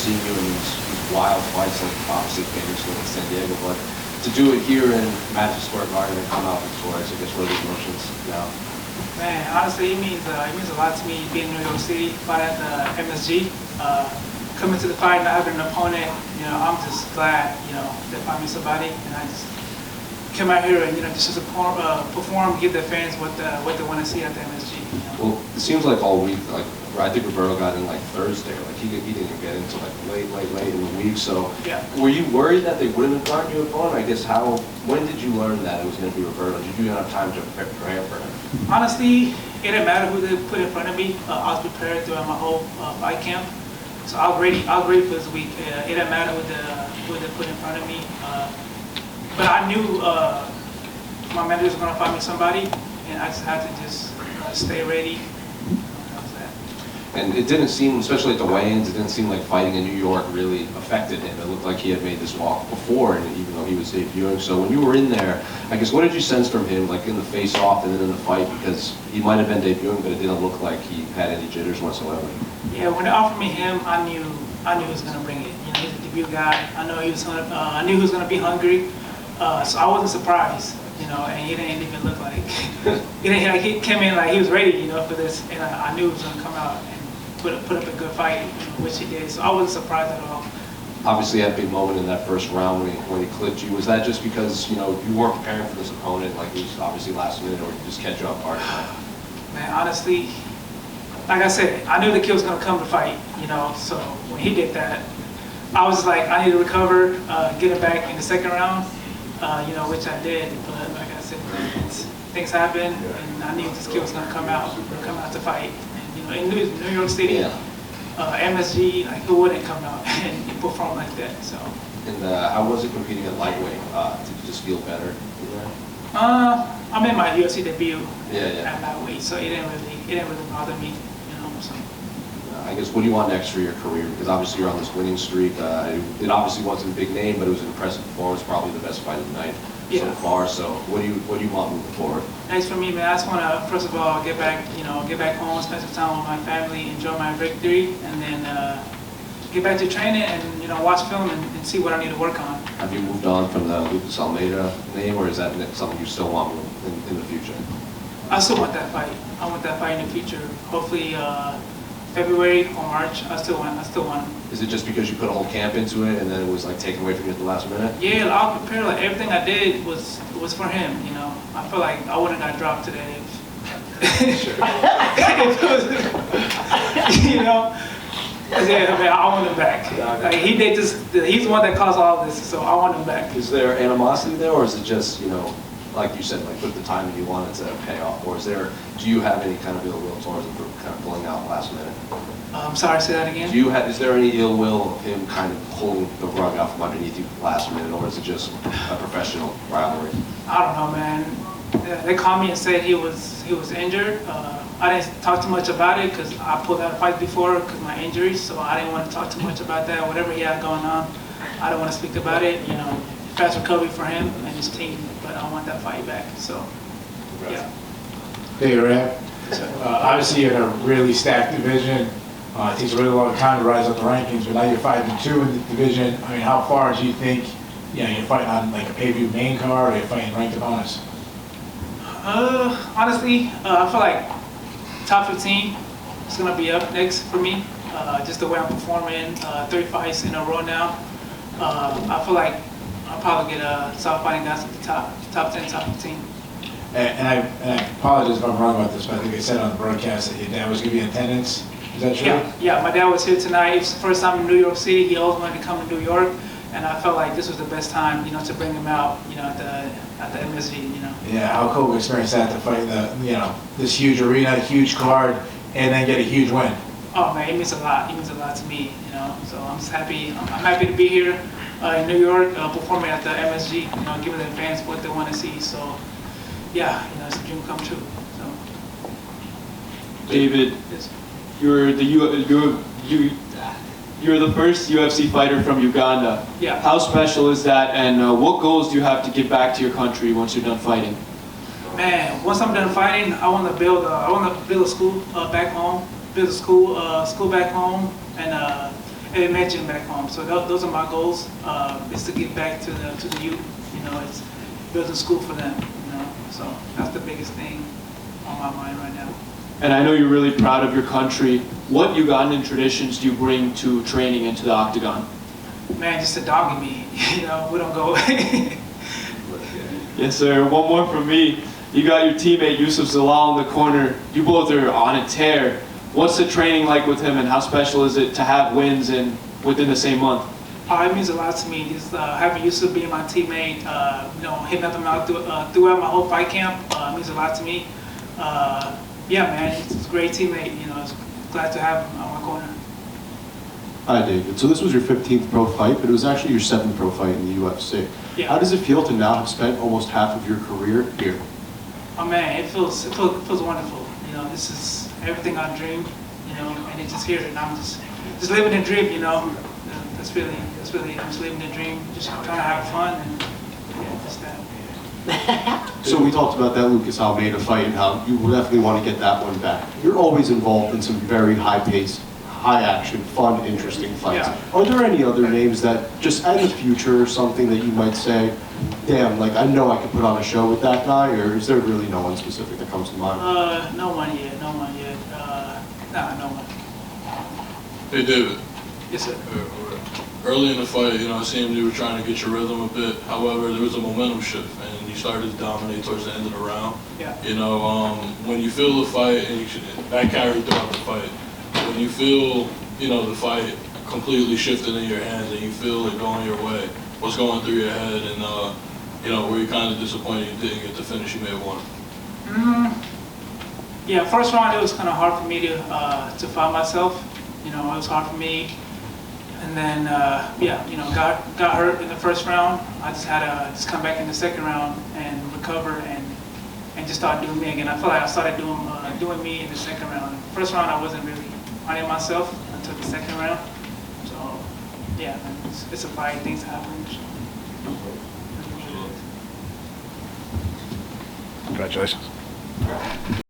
seen you in these wild fights, like obviously famous in San Diego, but to do it here in Madison Square Garden and come out victorious, I guess, what are the emotions now? Man, honestly, it means a lot to me being in New York City, fighting at the MSG. Coming to the fight, not having an opponent, I'm just glad, they find me somebody, and I just come out here and just to perform, give the fans what they want to see at the MSG. Well, it seems like all week, like I think Roberto got in like Thursday, like he didn't even get into like late in the week. So yeah. Were you worried that they wouldn't have gotten you a opponent? I guess when did you learn that it was going to be Roberto? Did you have time to prepare for him? Honestly, it didn't matter who they put in front of me. I was prepared throughout my whole fight camp. So I was ready for this week. It didn't matter who they put in front of me. But I knew my manager was going to find me somebody, and I just had to just stay ready. That was that. And it didn't seem, especially at the weigh-ins, it didn't seem like fighting in New York really affected him. It looked like he had made this walk before, and even though he was debuting. So when you were in there, I guess, what did you sense from him, like in the face-off and then in the fight? Because he might have been debuting, but it didn't look like he had any jitters whatsoever. Yeah, when they offered me him, I knew he was going to bring it. He's a debut guy. I knew he was going to be hungry. So I wasn't surprised, and he didn't even look like he came in like he was ready, for this, and I knew he was going to come out and put up a good fight, which he did. So I wasn't surprised at all. Obviously, you had a big moment in that first round when he clipped you. Was that just because you weren't preparing for this opponent, like it was obviously last minute, or just catch you off guard? Man, honestly, like I said, I knew the kid was going to come to fight, So when he did that, I was like, I need to recover, get it back in the second round. Which I did, but like I said, things happen, and I knew this kid was going to come out to fight. And, in New York City, MSG, like who wouldn't come out and perform like that? So. And how was it competing at lightweight? Did you just feel better? I made my UFC debut at that weight, so it didn't really bother me, So. I guess, what do you want next for your career? Because obviously you're on this winning streak. It obviously wasn't a big name, but it was an impressive performance. Probably the best fight of the night so far. So, what do you want moving forward? Next for me, man, I just want to first of all get back home, spend some time with my family, enjoy my victory, and then get back to training and watch film and see what I need to work on. Have you moved on from the Lucas Almeida name, or is that something you still want in the future? I still want that fight. I want that fight in the future. Hopefully. February or March, I still want him. Is it just because you put a whole camp into it and then it was like taken away from you at the last minute? Yeah, I was prepared. Like everything I did was for him. I feel like I wouldn't have got dropped today. Sure. Yeah, man, I want him back. Like he did this. He's the one that caused all of this, so I want him back. Is there animosity there, or is it just like you said, like with the time that you wanted to pay off, or do you have any kind of ill will towards him for kind of pulling out last minute? I'm sorry, say that again. Is there any ill will of him kind of pulling the rug out from underneath you last minute, or is it just a professional rivalry? I don't know, man. They called me and said he was injured. I didn't talk too much about it because I pulled out a fight before because of my injuries, so I didn't want to talk too much about that. Whatever he had going on, I don't want to speak about it. Fast recovery for him and his team, but I want that fight back. So, yeah. Hey, Rap. Obviously, you're in a really stacked division. It takes a really long time to rise up the rankings, but now you're 5-2 in the division. I mean, how far do you think you're fighting on like a pay-per-view main card, or you're fighting ranked opponents? Honestly, I feel like top 15 is going to be up next for me. Just the way I'm performing, 3 fights in a row now. I feel like I'll probably get start fighting guys at the top 10, top 15. And I apologize if I'm wrong about this, but I think I said on the broadcast that your dad was going to be in attendance. Is that true? Yeah. My dad was here tonight. It was the first time in New York City. He always wanted to come to New York, and I felt like this was the best time, to bring him out, at the MSG, Yeah. How cool of an experience that to fight this huge arena, huge card, and then get a huge win. Oh man, it means a lot. It means a lot to me, So I'm just happy. I'm happy to be here in New York, performing at the MSG. Giving the fans what they want to see. So, yeah, it's a dream come true. So. David, Yes. you're the first UFC fighter from Uganda. Yeah. How special is that, and what goals do you have to give back to your country once you're done fighting? Man, once I'm done fighting, I want to build a school back home. Build a school back home, and and imagine back home. So those are my goals. Is to get back to the youth. You know, it's building school for them. You know, so that's the biggest thing on my mind right now. And I know you're really proud of your country. What Ugandan traditions do you bring to training and to the octagon? Man, just a dog in me. You know, we don't go away. Yes, sir. One more from me. You got your teammate Yusuf Zalal in the corner. You both are on a tear. What's the training like with him, and how special is it to have wins within the same month? It means a lot to me. Just having Yusuf being my teammate, you know, hitting him out throughout my whole fight camp means a lot to me. Yeah, man, he's a great teammate. You know, it's glad to have him on my corner. Hi, David. So this was your 15th pro fight, but it was actually your 7th pro fight in the UFC. Yeah. How does it feel to now have spent almost half of your career here? Oh man, it feels wonderful. You know, this is everything I dreamed. You know, and it's just here, and I'm just living the dream. You know, that's really I'm just living the dream, just trying to have fun, and yeah, just that. So we talked about that Lucas Almeida fight and how you will definitely want to get that one back. You're always involved in some very high-paced, high-action, fun, interesting fights. Yeah. Are there any other names that, just in the future or something, that you might say, damn, like I know I could put on a show with that guy, or is there really no one specific that comes to mind? No one yet. No one. Hey, David. Yes, sir. Early in the fight, you know, it seemed you were trying to get your rhythm a bit. However, there was a momentum shift, and you started to dominate towards the end of the round. Yeah. You know, when you feel the fight, and that carried throughout the fight, when you feel, you know, the fight completely shifted in your hands, and you feel it going your way, what's going through your head, and, you know, were you kind of disappointed you didn't get the finish you may have won? Yeah, first round it was kind of hard for me to find myself. You know, it was hard for me. And then, yeah, you know, got hurt in the first round. I just had to come back in the second round and recover and just start doing me again. I feel like I started doing me in the second round. First round I wasn't really finding myself until the second round. So, yeah, it's a fight. Things happen. Congratulations.